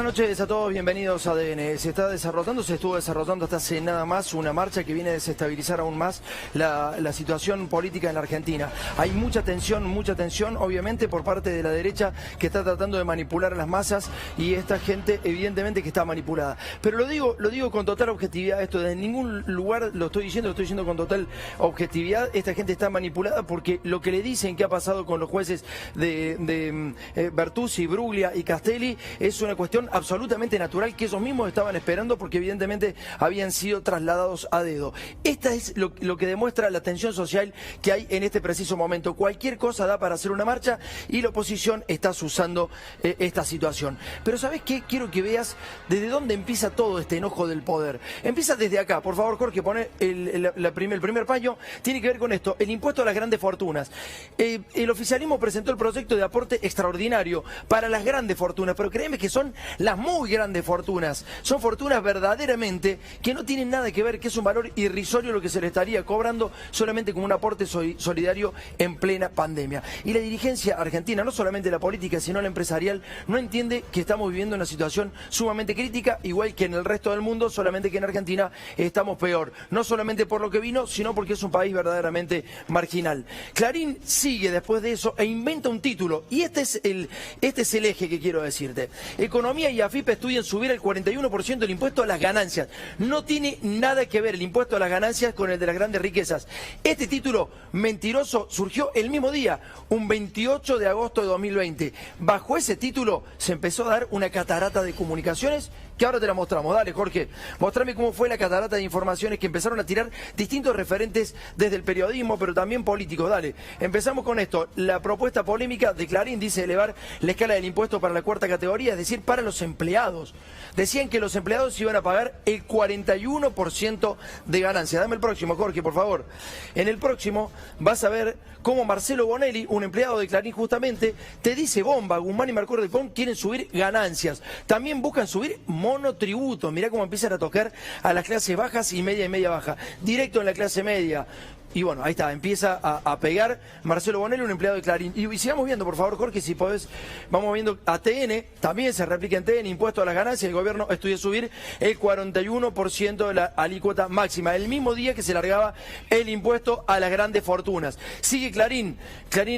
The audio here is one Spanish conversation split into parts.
noches a todos, bienvenidos a ADN. Se estuvo desarrollando hasta hace nada más una marcha que viene a desestabilizar aún más la situación política en la Argentina. Hay mucha tensión, obviamente, por parte de la derecha que está tratando de manipular a las masas y esta gente evidentemente que está manipulada. Pero lo digo con total objetividad, esto de ningún lugar lo estoy diciendo con total objetividad. Esta gente está manipulada porque lo que le dicen que ha pasado con los jueces de Bertuzzi, Bruglia y Castelli es una cuestión absolutamente natural que ellos mismos estaban esperando porque evidentemente habían sido trasladados a dedo. Esta es lo que demuestra la tensión social que hay en este preciso momento. Cualquier cosa da para hacer una marcha y la oposición está usando esta situación. Pero ¿sabés qué? Quiero que veas desde dónde empieza todo este enojo del poder. Empieza desde acá. Por favor, Jorge, pone el primer paño. Tiene que ver con esto, el impuesto a las grandes fortunas. El oficialismo presentó el proyecto de aporte extraordinario para las grandes fortunas, pero créeme que son las muy grandes fortunas. Son fortunas verdaderamente que no tienen nada que ver, que es un valor irrisorio lo que se le estaría cobrando solamente como un aporte solidario en plena pandemia. Y la dirigencia argentina, no solamente la política, sino la empresarial, no entiende que estamos viviendo una situación sumamente crítica, igual que en el resto del mundo, solamente que en Argentina estamos peor. No solamente por lo que vino, sino porque es un país verdaderamente marginal. Clarín sigue después de eso e inventa un título, y este es el eje que quiero decirte. Economía y AFIP estudian subir el 41% el impuesto a las ganancias. No tiene nada que ver el impuesto a las ganancias con el de las grandes riquezas. Este título mentiroso surgió el mismo día, un 28 de agosto de 2020. Bajo ese título se empezó a dar una catarata de comunicaciones que ahora te la mostramos. Dale, Jorge, mostrame cómo fue la catarata de informaciones que empezaron a tirar distintos referentes desde el periodismo, pero también políticos. Dale, empezamos con esto. La propuesta polémica de Clarín dice elevar la escala del impuesto para la cuarta categoría, es decir, para los empleados. Decían que los empleados iban a pagar el 41% de ganancia. Dame el próximo, Jorge, por favor. En el próximo vas a ver cómo Marcelo Bonelli, un empleado de Clarín justamente, te dice bomba, Guzmán y Marcó del Pon quieren subir ganancias. También buscan subir monotributo. Mirá cómo empiezan a tocar a las clases bajas y media baja. Directo en la clase media. Y bueno, ahí está, empieza a pegar Marcelo Bonelli, un empleado de Clarín. Y sigamos viendo, por favor, Jorge, si podés, vamos viendo a TN, también se replica en TN, impuesto a las ganancias, el gobierno estudia subir el 41% de la alícuota máxima, el mismo día que se largaba el impuesto a las grandes fortunas. Sigue Clarín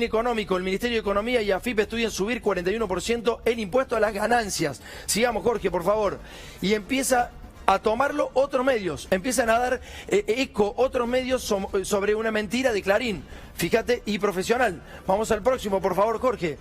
Económico, el Ministerio de Economía y AFIP estudian subir 41% el impuesto a las ganancias. Sigamos, Jorge, por favor. Y empieza a tomarlo otros medios, empiezan a dar eco otros medios sobre una mentira de Clarín, fíjate, y profesional. Vamos al próximo, por favor, Jorge.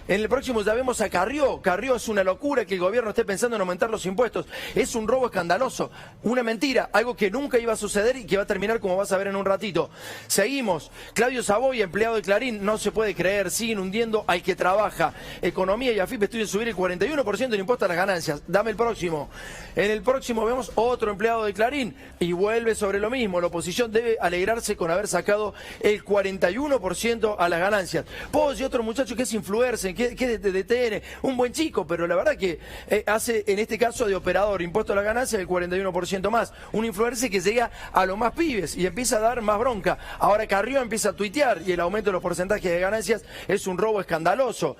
En el próximo ya vemos a Carrió. Carrió es una locura que el gobierno esté pensando en aumentar los impuestos. Es un robo escandaloso, una mentira, algo que nunca iba a suceder y que va a terminar como vas a ver en un ratito. Seguimos. Claudio Savoy, empleado de Clarín, no se puede creer, siguen hundiendo al que trabaja. Economía y AFIP estudian subir el 41% del impuesto a las ganancias. Dame el próximo. En el próximo vemos otro empleado de Clarín y vuelve sobre lo mismo. La oposición debe alegrarse con haber sacado el 41% a las ganancias. Pos y otro muchacho que es influencer, que de TN, un buen chico, pero la verdad que hace en este caso de operador, impuesto a la ganancia del 41% más. Un influencer que llega a los más pibes y empieza a dar más bronca. Ahora Carrió empieza a tuitear y el aumento de los porcentajes de ganancias es un robo escandaloso.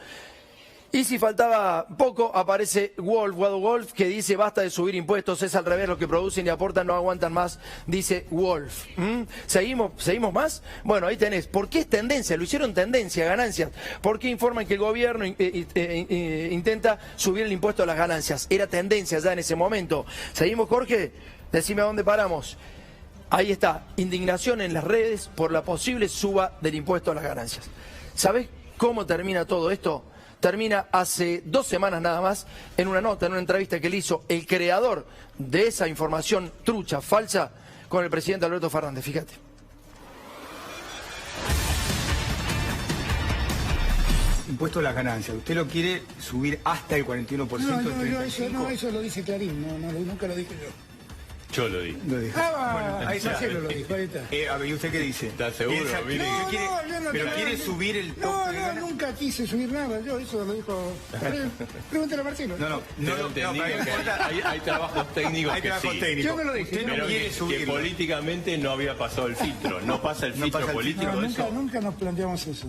Y si faltaba poco, aparece Wolf, que dice basta de subir impuestos, es al revés, lo que producen y aportan no aguantan más, dice Wolf. ¿Seguimos más? Bueno, ahí tenés. ¿Por qué es tendencia? Lo hicieron tendencia, ganancias. ¿Por qué informan que el gobierno intenta subir el impuesto a las ganancias? Era tendencia ya en ese momento. ¿Seguimos, Jorge? Decime a dónde paramos. Ahí está, indignación en las redes por la posible suba del impuesto a las ganancias. ¿Sabés cómo termina todo esto? Termina hace 2 semanas nada más, en una nota, en una entrevista que le hizo el creador de esa información trucha, falsa, con el presidente Alberto Fernández. Fíjate. Impuesto a las ganancias, ¿usted lo quiere subir hasta el 41%? No, eso lo dice Clarín, nunca lo dije yo. Yo lo di. Lo dijo. Bueno, ahí Marcelo lo dijo, ahí está. A ver, ¿y usted qué dice? ¿Estás seguro? ¿Pero quiere subir el tope de ganancias? Nunca quise subir nada, eso lo dijo. Pregúntale a Marcelo. No entendí que hay trabajos técnicos hay que trabajos sí. técnicos. Yo no lo dije. Usted no quiere subirlo. Que políticamente no había pasado el filtro. No pasa el filtro pasa el político. filtro. Nunca nos planteamos eso.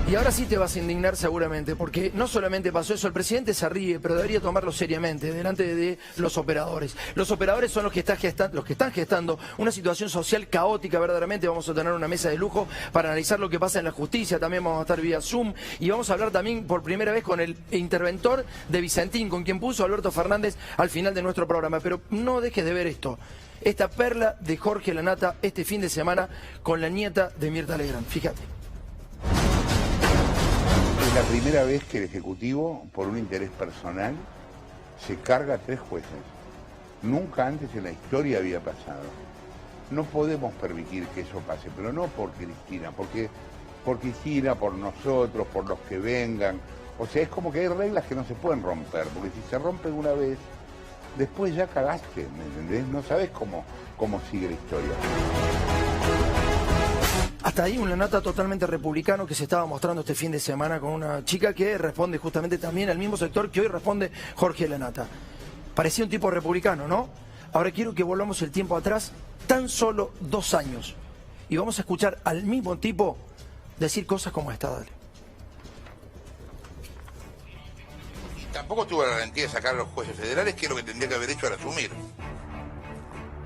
Y ahora sí te vas a indignar seguramente, porque no solamente pasó eso, el presidente se ríe, pero debería tomarlo seriamente delante de los operadores. Los operadores son los que están gestando una situación social caótica verdaderamente. Vamos a tener una mesa de lujo para analizar lo que pasa en la justicia, también vamos a estar vía Zoom y vamos a hablar también por primera vez con el interventor de Vicentín, con quien puso Alberto Fernández al final de nuestro programa. Pero no dejes de ver esto, esta perla de Jorge Lanata este fin de semana con la nieta de Mirta Legrand. Fíjate. Es la primera vez que el Ejecutivo, por un interés personal, se carga a 3 jueces. Nunca antes en la historia había pasado. No podemos permitir que eso pase, pero no por Cristina, porque por Cristina, por nosotros, por los que vengan. O sea, es como que hay reglas que no se pueden romper, porque si se rompen una vez, después ya cagaste, ¿me entendés? No sabes cómo sigue la historia. Hasta ahí un Lanata totalmente republicano que se estaba mostrando este fin de semana con una chica que responde justamente también al mismo sector que hoy responde Jorge Lanata. Parecía un tipo republicano, ¿no? Ahora quiero que volvamos el tiempo atrás, tan solo 2 años. Y vamos a escuchar al mismo tipo decir cosas como esta, dale. Tampoco tuvo la garantía de sacar a los jueces federales, que es lo que tendría que haber hecho al asumir.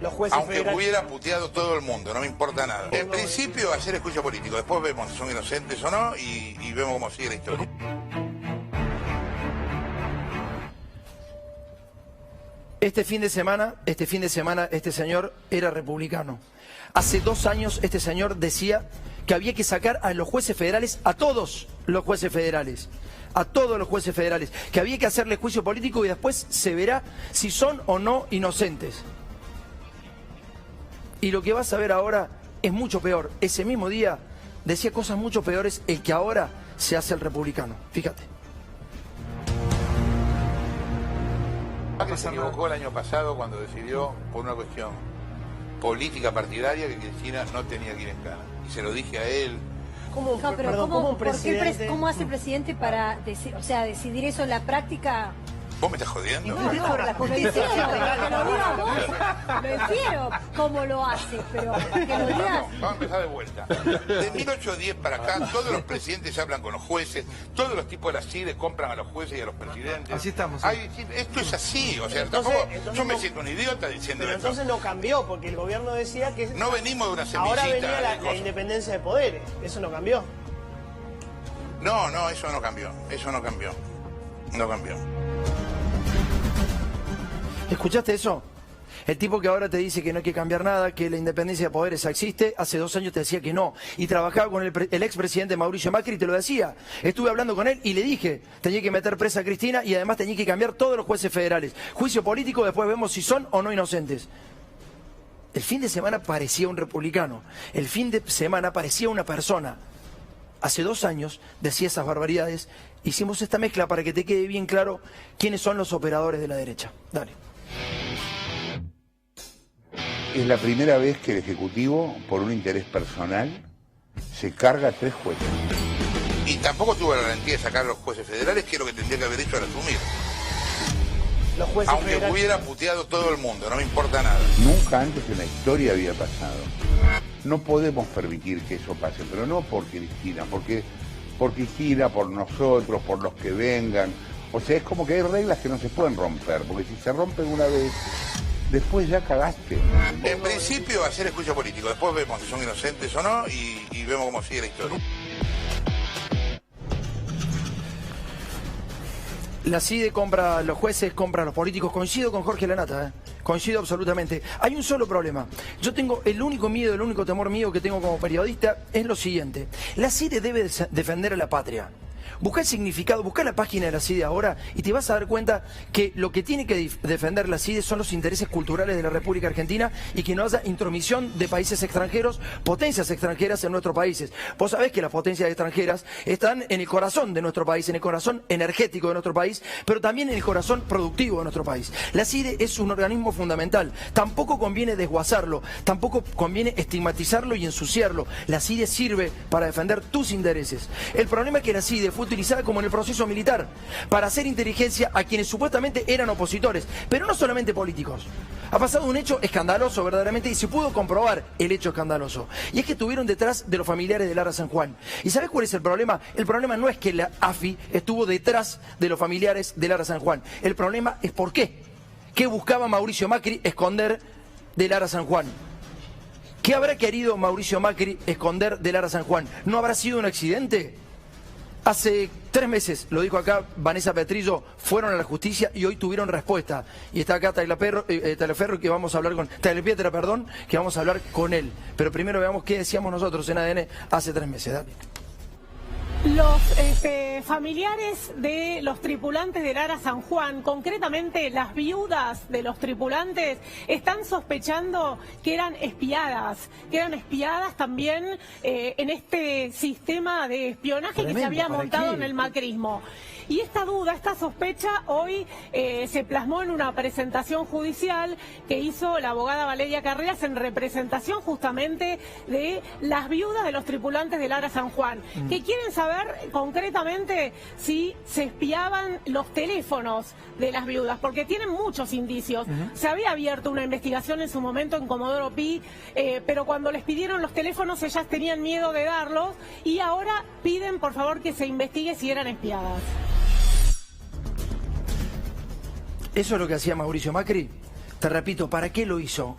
Los jueces aunque federales... hubiera puteado todo el mundo, no me importa nada. En principio, hacer el juicio político. Después vemos si son inocentes o no y vemos cómo sigue la historia. Este fin de semana, este señor era republicano. Hace 2 años este señor decía que había que sacar a los jueces federales, a todos los jueces federales, que había que hacerle juicio político y después se verá si son o no inocentes. Y lo que vas a ver ahora es mucho peor. Ese mismo día decía cosas mucho peores el que ahora se hace el republicano. Fíjate. Macri se equivocó el año pasado cuando decidió, por una cuestión política partidaria, que Cristina no tenía que ir en cana. Y se lo dije a él. ¿Cómo, no, pero perdón, ¿cómo, ¿cómo, presidente? ¿cómo hace el presidente para decidir eso en la práctica? ¿Vos me estás jodiendo? No, la justicia, que lo digas vos. Prefiero cómo lo hace, pero que lo digas. Vamos a empezar de vuelta. De 1810 para acá, todos los presidentes hablan con los jueces, todos los tipos de la CIDE compran a los jueces y a los presidentes. Así estamos. ¿Sí? Esto es así, o sea, entonces, tampoco yo me siento un idiota diciendo pero esto. Entonces no cambió, porque el gobierno decía que... No venimos de una semillita. Ahora venía la independencia de poderes, eso no cambió. No, eso no cambió, no cambió. ¿Escuchaste eso? El tipo que ahora te dice que no hay que cambiar nada, que la independencia de poderes existe, hace 2 años te decía que no. Y trabajaba con el expresidente Mauricio Macri y te lo decía. Estuve hablando con él y le dije, tenía que meter presa a Cristina y además tenía que cambiar todos los jueces federales. Juicio político, después vemos si son o no inocentes. El fin de semana parecía un republicano. El fin de semana parecía una persona. Hace 2 años decía esas barbaridades. Hicimos esta mezcla para que te quede bien claro quiénes son los operadores de la derecha. Dale. Es la primera vez que el Ejecutivo, por un interés personal, se carga a 3 jueces. Y tampoco tuvo la garantía de sacar a los jueces federales, que es lo que tendría que haber hecho al asumir. Los jueces aunque federales... hubiera puteado todo el mundo, no me importa nada. Nunca antes en la historia había pasado. No podemos permitir que eso pase, pero no por Cristina, porque por Cristina, por nosotros, por los que vengan. O sea, es como que hay reglas que no se pueden romper, porque si se rompen una vez, después ya cagaste. En principio, hacer el juicio político. Después vemos si son inocentes o no y vemos cómo sigue la historia. La CIDE compra, los jueces compran los políticos. Coincido con Jorge Lanata, coincido absolutamente. Hay un solo problema. Yo tengo el único miedo, el único temor mío que tengo como periodista es lo siguiente. La CIDE debe defender a la patria. Busca el significado, busca la página de la CIDE ahora y te vas a dar cuenta que lo que tiene que defender la CIDE son los intereses culturales de la República Argentina y que no haya intromisión de países extranjeros, potencias extranjeras en nuestros países. Vos sabés que las potencias extranjeras están en el corazón de nuestro país, en el corazón energético de nuestro país, pero también en el corazón productivo de nuestro país. La CIDE es un organismo fundamental. Tampoco conviene desguazarlo, tampoco conviene estigmatizarlo y ensuciarlo. La CIDE sirve para defender tus intereses. El problema es que la CIDE fue fue utilizada como en el proceso militar, para hacer inteligencia a quienes supuestamente eran opositores, pero no solamente políticos. Ha pasado un hecho escandaloso verdaderamente y se pudo comprobar el hecho escandaloso. Y es que estuvieron detrás de los familiares de Lara San Juan. ¿Y sabes cuál es el problema? El problema no es que la AFI estuvo detrás de los familiares de Lara San Juan. El problema es por qué. ¿Qué buscaba Mauricio Macri esconder de Lara San Juan? ¿Qué habrá querido Mauricio Macri esconder de Lara San Juan? ¿No habrá sido un accidente? Hace 3 meses, lo dijo acá Vanessa Petrillo, fueron a la justicia y hoy tuvieron respuesta. Y está acá Tagliaferro, que vamos a hablar con Tagliapietra, perdón, que vamos a hablar con él. Pero primero veamos qué decíamos nosotros en ADN hace 3 meses. Dale. Los familiares de los tripulantes de Lara San Juan, concretamente las viudas de los tripulantes, están sospechando que eran espiadas también en este sistema de espionaje que se había montado en el macrismo. Y esta duda, esta sospecha, hoy se plasmó en una presentación judicial que hizo la abogada Valeria Carreras en representación justamente de las viudas de los tripulantes de Lara San Juan, que quieren saber concretamente si se espiaban los teléfonos de las viudas, porque tienen muchos indicios. Se había abierto una investigación en su momento en Comodoro Pi, pero cuando les pidieron los teléfonos ellas tenían miedo de darlos y ahora piden por favor que se investigue si eran espiadas. ¿Eso es lo que hacía Mauricio Macri? Te repito, ¿para qué lo hizo?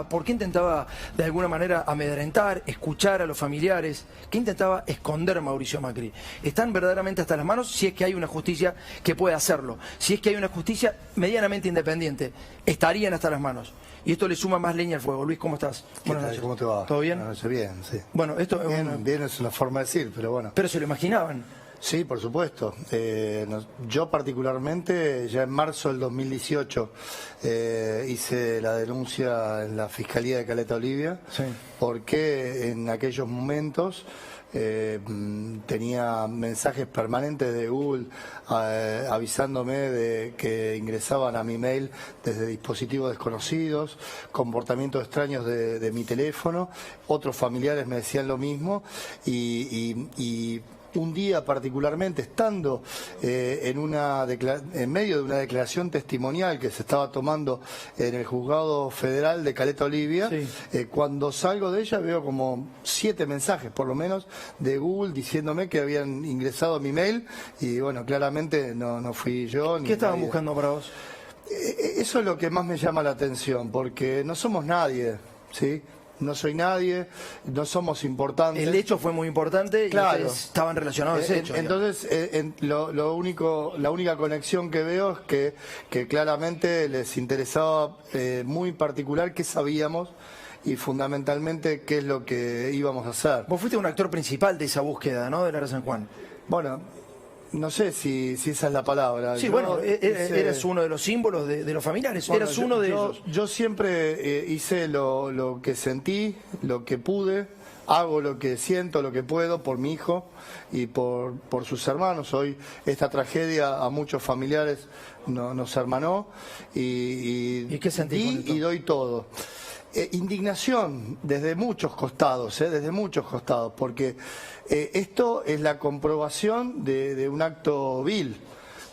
¿Por qué intentaba de alguna manera amedrentar, escuchar a los familiares? ¿Qué intentaba esconder Mauricio Macri? Están verdaderamente hasta las manos si es que hay una justicia que pueda hacerlo. Si es que hay una justicia medianamente independiente, estarían hasta las manos. Y esto le suma más leña al fuego. Luis, ¿cómo estás? Buenas noches. ¿Cómo te va? ¿Todo bien? Buenas noches, bien, sí. Bueno, esto bien es una forma de decir, pero bueno. Pero se lo imaginaban. Sí, por supuesto. Yo particularmente, ya en marzo del 2018, hice la denuncia en la Fiscalía de Caleta Olivia, sí, porque en aquellos momentos tenía mensajes permanentes de Google avisándome de que ingresaban a mi mail desde dispositivos desconocidos, comportamientos extraños de mi teléfono. Otros familiares me decían lo mismo y un día particularmente, estando en medio de una declaración testimonial que se estaba tomando en el Juzgado Federal de Caleta Olivia, sí, cuando salgo de ella veo como 7 mensajes por lo menos de Google diciéndome que habían ingresado a mi mail y bueno, claramente no fui yo. ¿Qué estaban buscando para vos? Eso es lo que más me llama la atención, porque no somos nadie, ¿sí? No soy nadie, no somos importantes. El hecho fue muy importante y claro, estaban relacionados a ese hecho. Entonces, la única conexión que veo es que claramente les interesaba muy particular qué sabíamos y fundamentalmente qué es lo que íbamos a hacer. Vos fuiste un actor principal de esa búsqueda, ¿no?, de Lara San Juan. Bueno, no sé si esa es la palabra. Sí, eres uno de los símbolos de los familiares, bueno, eras uno de ellos. Yo siempre hice lo que sentí, lo que pude, hago lo que siento, lo que puedo por mi hijo y por sus hermanos. Hoy esta tragedia a muchos familiares nos hermanó ¿Y qué sentís y doy todo. Indignación desde muchos costados, porque esto es la comprobación de un acto vil,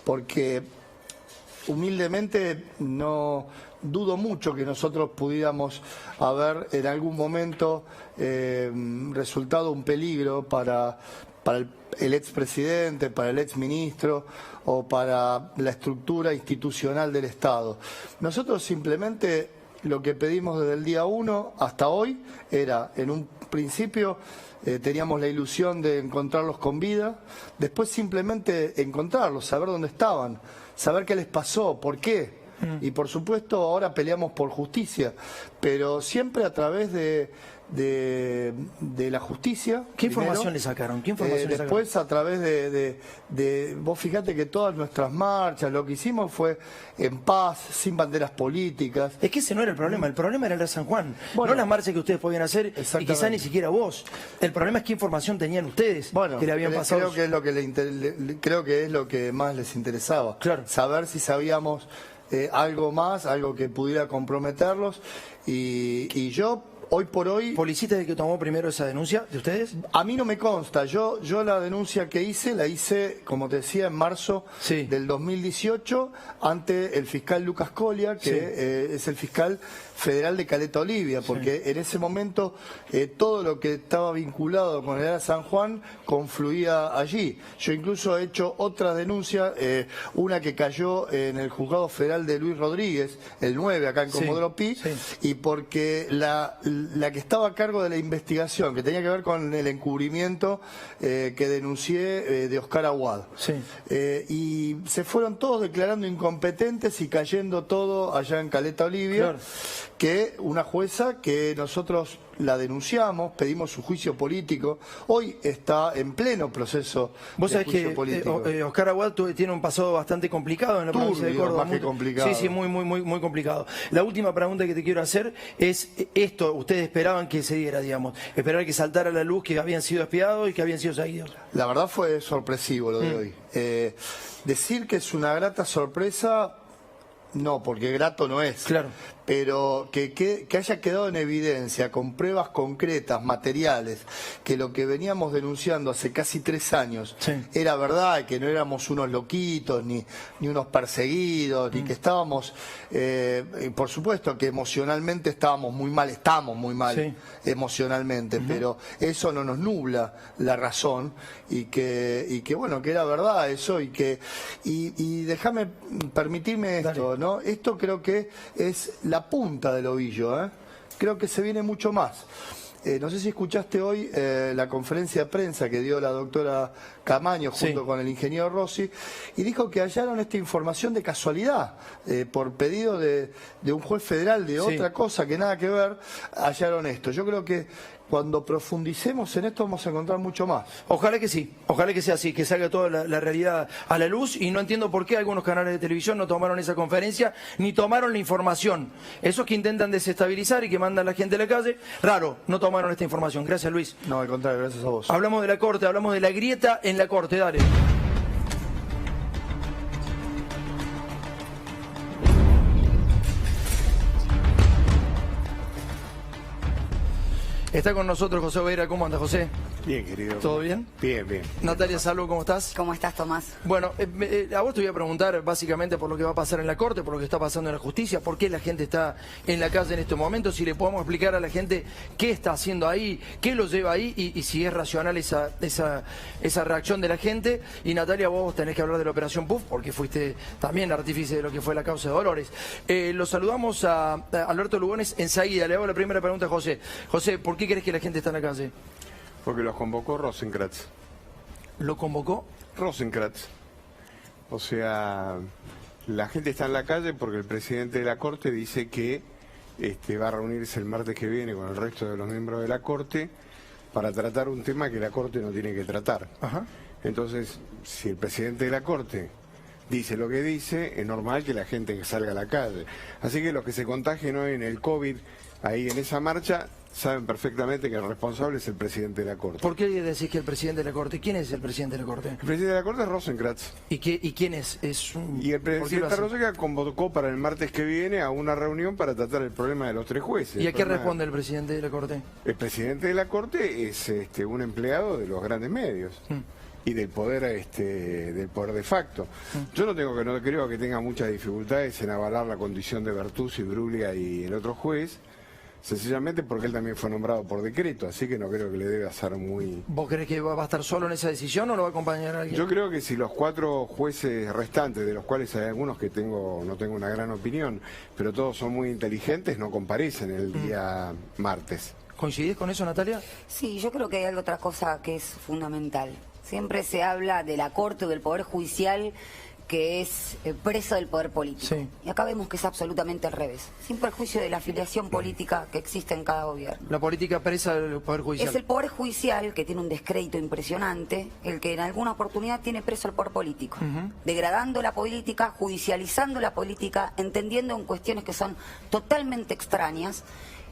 porque humildemente no dudo mucho que nosotros pudiéramos haber en algún momento resultado un peligro para el expresidente, para el exministro o para la estructura institucional del Estado. Nosotros simplemente lo que pedimos desde el día 1 hasta hoy era, en un principio teníamos la ilusión de encontrarlos con vida, después simplemente encontrarlos, saber dónde estaban, saber qué les pasó, por qué. Y por supuesto ahora peleamos por justicia, pero siempre a través de la justicia. ¿Qué información le sacaron? Después a través vos fíjate que todas nuestras marchas, lo que hicimos fue en paz, sin banderas políticas. Es que ese no era el problema era el de San Juan, bueno, no las marchas que ustedes podían hacer y quizá ni siquiera vos. El problema es qué información tenían ustedes que le habían pasado. Creo que es lo que más les interesaba, claro, saber si sabíamos algo más, algo que pudiera comprometerlos y yo hoy por hoy... ¿Policista es el que tomó primero esa denuncia de ustedes? A mí no me consta. Yo la denuncia que hice, la hice, como te decía, en marzo del 2018 ante el fiscal Lucas Colia, que es el fiscal federal de Caleta Olivia, porque en ese momento todo lo que estaba vinculado con el Ara San Juan confluía allí. Yo incluso he hecho otra denuncia, una que cayó en el juzgado federal de Luis Rodríguez, el 9, acá en Comodoro Pi, y porque la que estaba a cargo de la investigación, que tenía que ver con el encubrimiento que denuncié de Oscar Aguad. Y se fueron todos declarando incompetentes y cayendo todo allá en Caleta Olivia, que una jueza que nosotros la denunciamos, pedimos su juicio político, hoy está en pleno proceso de juicio político. Oscar Aguad tiene un pasado bastante complicado en la provincia de Córdoba. Más que complicado. Sí, muy complicado. La última pregunta que te quiero hacer es esto, ustedes esperaban que se diera, digamos, esperaban que saltara a la luz que habían sido espiados y que habían sido seguidos. La verdad fue sorpresivo lo de hoy. Decir que es una grata sorpresa, no, porque grato no es. Claro. Pero que haya quedado en evidencia, con pruebas concretas, materiales, que lo que veníamos denunciando hace casi 3 años era verdad, que no éramos unos loquitos, ni unos perseguidos, ni que estábamos, por supuesto que emocionalmente estábamos muy mal, estamos muy mal emocionalmente, pero eso no nos nubla la razón, y que bueno, que era verdad eso, y déjame permitirme esto, ¿no? Esto creo que es la punta del ovillo, creo que se viene mucho más. No sé si escuchaste hoy la conferencia de prensa que dio la doctora Camaño junto con el ingeniero Rossi, y dijo que hallaron esta información de casualidad, por pedido de un juez federal de otra cosa que nada que ver, hallaron esto. Yo creo que cuando profundicemos en esto vamos a encontrar mucho más. Ojalá que sí, ojalá que sea así, que salga toda la realidad a la luz, y no entiendo por qué algunos canales de televisión no tomaron esa conferencia, ni tomaron la información. Esos que intentan desestabilizar y que mandan a la gente a la calle, raro, no tomaron esta información. Gracias, Luis. No, al contrario, gracias a vos. Hablamos de la Corte, hablamos de la grieta en la Corte, dale. Está con nosotros José Oveira. ¿Cómo anda, José? Bien, querido. ¿Todo bien? Bien, bien. Natalia Salvo, ¿cómo estás? ¿Cómo estás, Tomás? Bueno, a vos te voy a preguntar básicamente por lo que va a pasar en la Corte, por lo que está pasando en la justicia, por qué la gente está en la calle en estos momentos, si le podemos explicar a la gente qué está haciendo ahí, qué lo lleva ahí, y si es racional esa reacción de la gente. Y Natalia, vos tenés que hablar de la Operación Puff, porque fuiste también artífice de lo que fue la causa de Dolores. Lo saludamos a Alberto Lugones enseguida. Le hago la primera pregunta a José. José, ¿por qué crees que la gente está en la calle? Porque los convocó Rosenkrantz. ¿Lo convocó? Rosenkrantz. O sea, la gente está en la calle porque el presidente de la Corte dice que va a reunirse el martes que viene con el resto de los miembros de la Corte para tratar un tema que la Corte no tiene que tratar. Entonces, si el presidente de la Corte dice lo que dice, es normal que la gente salga a la calle. Así que los que se contagien hoy en el COVID, ahí en esa marcha, saben perfectamente que el responsable es el presidente de la Corte. ¿Por qué decís que el presidente de la Corte? ¿Quién es el presidente de la Corte? El presidente de la Corte es Rosenkrantz. ¿Y quién es? Y el presidente Rosenkrantz convocó para el martes que viene a una reunión para tratar el problema de los 3 jueces. ¿Y a qué responde el presidente de la Corte? El presidente de la Corte es un empleado de los grandes medios. Y del poder de facto. Yo no creo que tenga muchas dificultades en avalar la condición de Bertuzzi, Bruglia y el otro juez, sencillamente porque él también fue nombrado por decreto, así que no creo que le debe hacer muy... ¿Vos crees que va a estar solo en esa decisión o lo va a acompañar a alguien? Yo creo que si los 4 jueces restantes, de los cuales hay algunos que no tengo una gran opinión, pero todos son muy inteligentes, no comparecen el día martes. ¿Coincidís con eso, Natalia? Sí, yo creo que hay otra cosa que es fundamental. Siempre se habla de la Corte o del Poder Judicial que es preso del poder político. Y acá vemos que es absolutamente al revés, sin perjuicio de la afiliación política que existe en cada gobierno. La política presa del Poder Judicial. Es el Poder Judicial, que tiene un descrédito impresionante, el que en alguna oportunidad tiene preso al poder político, degradando la política, judicializando la política, entendiendo en cuestiones que son totalmente extrañas,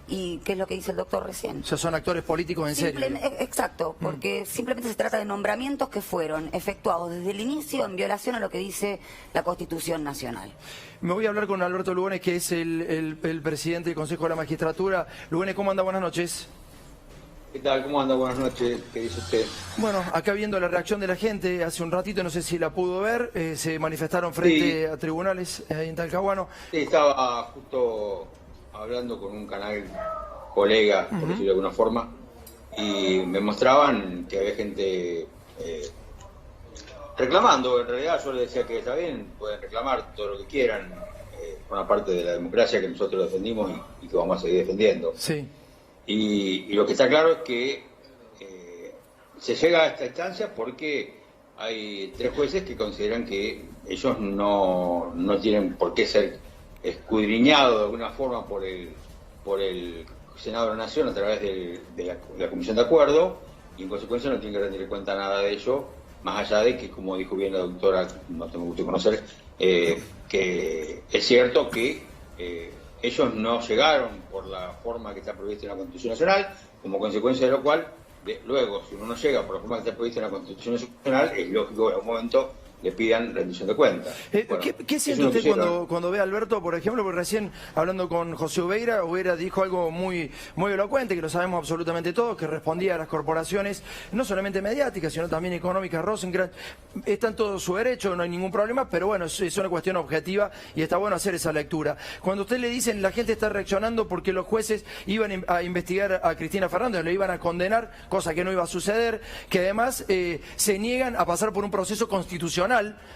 y qué es lo que dice el doctor recién. O sea, son actores políticos en serio. Exacto, porque simplemente se trata de nombramientos que fueron efectuados desde el inicio en violación a lo que dice la Constitución Nacional. Me voy a hablar con Alberto Lugones, que es el presidente del Consejo de la Magistratura. Lugones, ¿cómo anda? Buenas noches. ¿Qué tal? ¿Cómo anda? Buenas noches. ¿Qué dice usted? Bueno, acá viendo la reacción de la gente, hace un ratito, no sé si la pudo ver, se manifestaron frente a tribunales ahí en Talcahuano. Sí, estaba justo hablando con un canal colega, por decirlo de alguna forma, y me mostraban que había gente reclamando. En realidad yo les decía que está bien, pueden reclamar todo lo que quieran, una parte de la democracia que nosotros defendimos y que vamos a seguir defendiendo. Sí. Y lo que está claro es que se llega a esta instancia porque hay 3 jueces que consideran que ellos no tienen por qué ser escudriñados de alguna forma por el Senado de la Nación a través de la Comisión de Acuerdo, y en consecuencia no tienen que rendir cuenta nada de ello, más allá de que, como dijo bien la doctora, no tengo gusto de conocer, que es cierto que ellos no llegaron por la forma que está prevista en la Constitución Nacional, como consecuencia de lo cual, luego, si uno no llega por la forma que está prevista en la Constitución Nacional, es lógico que en algún momento le pidan rendición de cuentas. Bueno, ¿Qué siente usted cuando ve a Alberto, por ejemplo? Porque recién, hablando con José Ubeira dijo algo muy elocuente, que lo sabemos absolutamente todos, que respondía a las corporaciones, no solamente mediáticas, sino también económicas. Rosenkrantz está en todo su derecho, no hay ningún problema, pero bueno, es una cuestión objetiva y está bueno hacer esa lectura. Cuando usted le dicen, la gente está reaccionando porque los jueces iban a investigar a Cristina Fernández, le iban a condenar, cosa que no iba a suceder, que además se niegan a pasar por un proceso constitucional,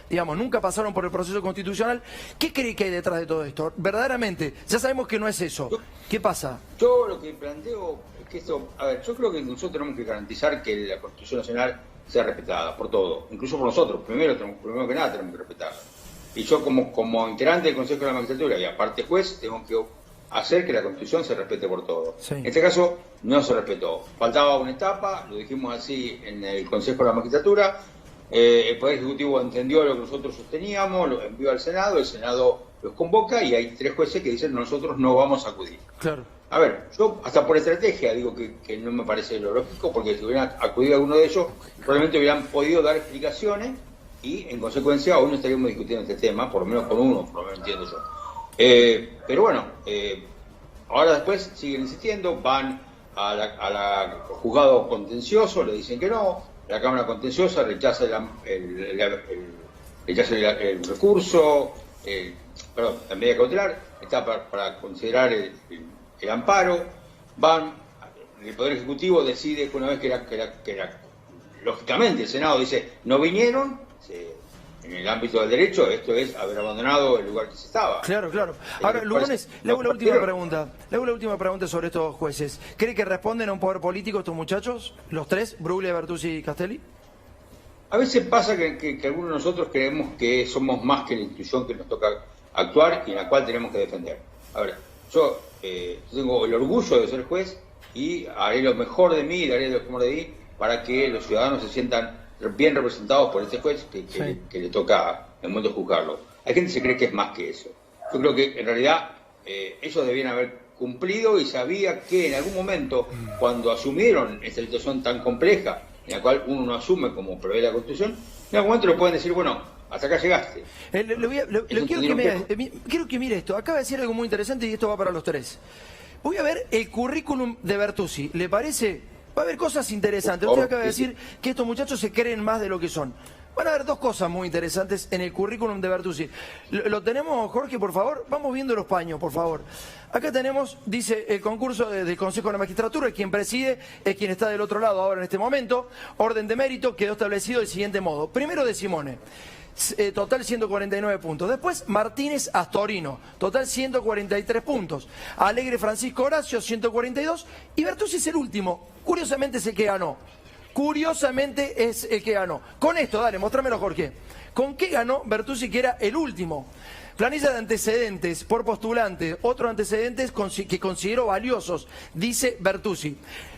digamos, nunca pasaron por el proceso constitucional. ¿Qué cree que hay detrás de todo esto? Verdaderamente, ya sabemos que no es eso. ¿Qué pasa? Yo lo que planteo es que esto, a ver, yo creo que nosotros tenemos que garantizar que la Constitución Nacional sea respetada por todo, incluso por nosotros. Primero que nada tenemos que respetarla. Y yo como integrante del Consejo de la Magistratura y aparte juez, tengo que hacer que la Constitución se respete por todo. Sí. En este caso no se respetó. Faltaba una etapa, lo dijimos así en el Consejo de la Magistratura. El Poder Ejecutivo entendió lo que nosotros sosteníamos, lo envió al Senado, el Senado los convoca y hay 3 jueces que dicen nosotros no vamos a acudir. Claro. A ver, yo hasta por estrategia digo que no me parece lo lógico, porque si hubieran acudido a alguno de ellos, probablemente hubieran podido dar explicaciones y en consecuencia hoy no estaríamos discutiendo este tema, por lo menos con uno, por lo menos entiendo yo. Pero bueno, ahora después siguen insistiendo, van a la juzgado contencioso, le dicen que no. La Cámara Contenciosa rechaza el recurso, la medida cautelar, está para considerar el amparo. El Poder Ejecutivo decide que una vez que lógicamente el Senado dice no vinieron, en el ámbito del derecho, esto es haber abandonado el lugar que se estaba. Claro. Ahora, Lugones, le hago la última pregunta sobre estos jueces. ¿Cree que responden a un poder político estos muchachos, los 3, Bruglia, Bertuzzi y Castelli? A veces pasa que algunos de nosotros creemos que somos más que la institución que nos toca actuar y en la cual tenemos que defender. A ver, yo tengo el orgullo de ser juez y haré lo mejor de mí, daré lo mejor de mí para que los ciudadanos se sientan bien representados por este juez que le toca en el momento de juzgarlo. Hay gente que se cree que es más que eso. Yo creo que en realidad ellos debían haber cumplido y sabía que en algún momento, cuando asumieron esta situación tan compleja, en la cual uno no asume como prevé la Constitución, en algún momento le pueden decir, bueno, hasta acá llegaste. Quiero que mire esto. Acaba de decir algo muy interesante y esto va para los 3. Voy a ver el currículum de Bertuzzi. ¿Le parece? Va a haber cosas interesantes. Usted acaba de decir que estos muchachos se creen más de lo que son. Van a haber 2 cosas muy interesantes en el currículum de Bertuzzi. ¿Lo tenemos, Jorge, por favor? Vamos viendo los paños, por favor. Acá tenemos, dice, el concurso del Consejo de la Magistratura, quien preside es quien está del otro lado ahora en este momento. Orden de mérito quedó establecido del siguiente modo. Primero de Simone. Total 149 puntos. Después Martínez Astorino, total 143 puntos. Alegre Francisco Horacio, 142. Y Bertuzzi es el último. Curiosamente es el que ganó. Curiosamente es el que ganó. Con esto, dale, mostrámelo, Jorge. ¿Con qué ganó Bertuzzi, que era el último? Planilla de antecedentes por postulante, otros antecedentes que considero valiosos, dice Bertuzzi.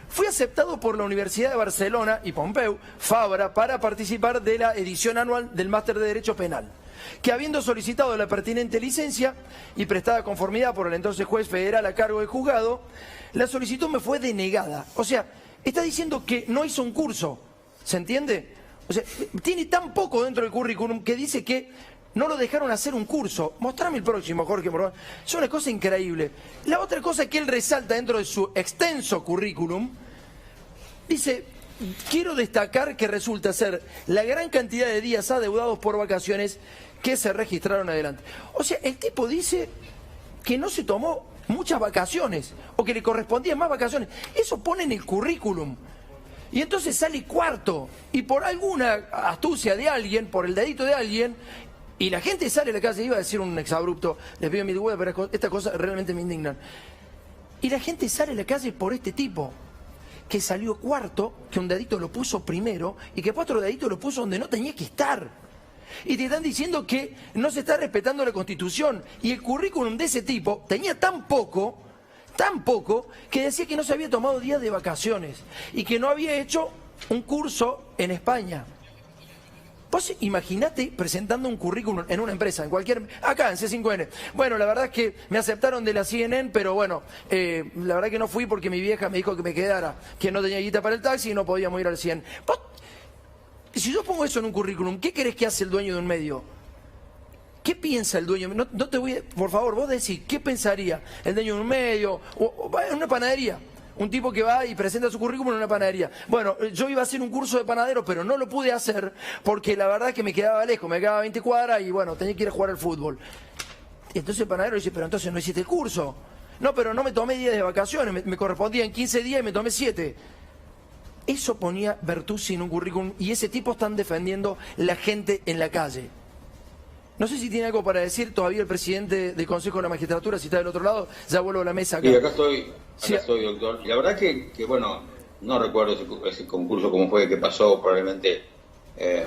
Fui aceptado por la Universidad de Barcelona y Pompeu Fabra para participar de la edición anual del Máster de Derecho Penal. que habiendo solicitado la pertinente licencia y prestada conformidad por el entonces juez federal a cargo del juzgado, la solicitud me fue denegada. O sea, está diciendo que no hizo un curso, ¿se entiende? O sea, tiene tan poco dentro del currículum que dice que no lo dejaron hacer un curso. Mostrame el próximo, Jorge, por favor. Es una cosa increíble. La otra cosa que él resalta dentro de su extenso currículum, dice, quiero destacar que resulta ser la gran cantidad de días adeudados por vacaciones que se registraron adelante. O sea, el tipo dice que no se tomó muchas vacaciones o que le correspondían más vacaciones. Eso pone en el currículum. Y entonces sale cuarto y por alguna astucia de alguien, por el dedito de alguien, y la gente sale a la calle, iba a decir un exabrupto, les pido mi disculpas, pero estas cosas realmente me indignan. Y la gente sale a la calle por este tipo, que salió cuarto, que un dedito lo puso primero y que otro dedito lo puso donde no tenía que estar. Y te están diciendo que no se está respetando la Constitución. Y el currículum de ese tipo tenía tan poco, que decía que no se había tomado días de vacaciones y que no había hecho un curso en España. Vos imaginate presentando un currículum en una empresa, en cualquier... Acá, en C5N. Bueno, la verdad es que me aceptaron de la CNN, pero bueno, la verdad que no fui porque mi vieja me dijo que me quedara, que no tenía guita para el taxi y no podíamos ir al 100. Vos, si yo pongo eso en un currículum, ¿qué querés que hace el dueño de un medio? ¿Qué piensa el dueño? No te voy a... Por favor, vos decís, ¿qué pensaría el dueño de un medio? O en una panadería. Un tipo que va y presenta su currículum en una panadería. Bueno, yo iba a hacer un curso de panadero, pero no lo pude hacer porque la verdad es que me quedaba lejos, me quedaba 20 cuadras y bueno, tenía que ir a jugar al fútbol. Y entonces el panadero dice, pero entonces no hiciste el curso. No, pero no me tomé días de vacaciones, me correspondían 15 días y me tomé 7. Eso ponía Bertuzzi en un currículum y ese tipo están defendiendo la gente en la calle. No sé si tiene algo para decir todavía el presidente del Consejo de la Magistratura, si está del otro lado, ya vuelvo a la mesa acá. Sí, acá estoy, doctor. Y la verdad que bueno, no recuerdo ese concurso cómo fue que pasó, probablemente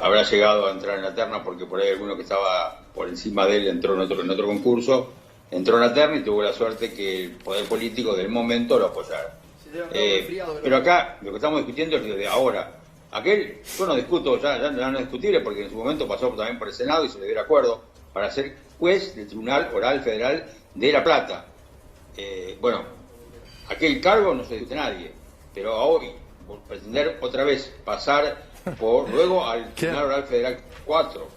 habrá llegado a entrar en la terna porque por ahí alguno que estaba por encima de él entró en otro concurso, entró en la terna y tuvo la suerte que el poder político del momento lo apoyara. Pero acá lo que estamos discutiendo es lo de ahora. Aquel, yo no discuto, ya no es discutible porque en su momento pasó también por el Senado y se le dio el acuerdo para ser juez del Tribunal Oral Federal de La Plata. Bueno, aquel cargo no se discute nadie, pero hoy, por pretender otra vez pasar luego al Tribunal Oral Federal 4,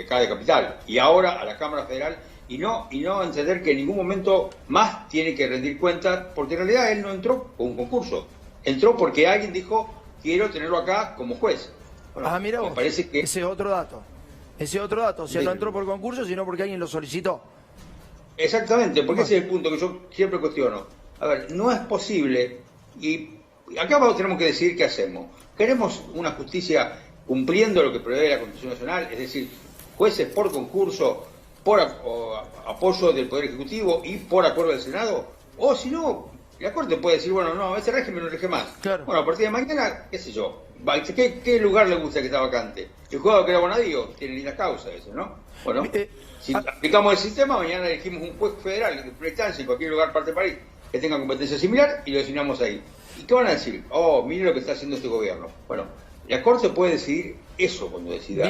acá de Capital, y ahora a la Cámara Federal, y no entender que en ningún momento más tiene que rendir cuenta, porque en realidad él no entró con un concurso, entró porque alguien dijo, quiero tenerlo acá como juez. Bueno, mira vos, parece que... ese es otro dato, o sea, no entró por concurso, sino porque alguien lo solicitó. Exactamente, porque ese es el punto que yo siempre cuestiono. A ver, no es posible, y acá tenemos que decidir qué hacemos. ¿Queremos una justicia cumpliendo lo que prevé la Constitución Nacional? Es decir, jueces por concurso, por apoyo del Poder Ejecutivo y por acuerdo del Senado, o si no, la Corte puede decir, bueno, no, ese régimen no rige más. Claro. Bueno, a partir de mañana, qué sé yo, ¿qué lugar le gusta que está vacante? El juzgado que era Bonadío tiene linda causa eso, ¿no? Bueno, si aplicamos el sistema, mañana elegimos un juez federal de primera instancia en cualquier lugar parte de París que tenga competencia similar y lo designamos ahí. ¿Y qué van a decir? Oh, mire lo que está haciendo este gobierno. Bueno, la Corte puede decidir eso cuando decida.